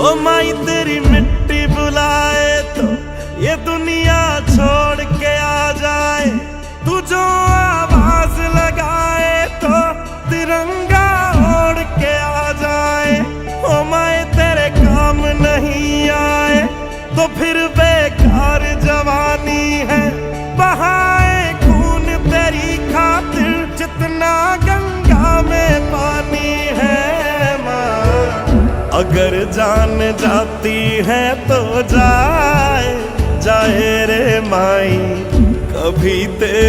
ओ माई तेरी मिट्टी बुलाए तो ये दुनिया छोड़ के आ जाए। तू जो आवाज लगाए तो तिरंगा ओढ़ के आ जाए। ओ माई तेरे काम नहीं आए तो फिर बेकार जवानी है। बहाए खून तेरी खातिर जितना गंगा में पानी है। माँ अगर जान जाती है तो जाए जाए रे माई कभी ते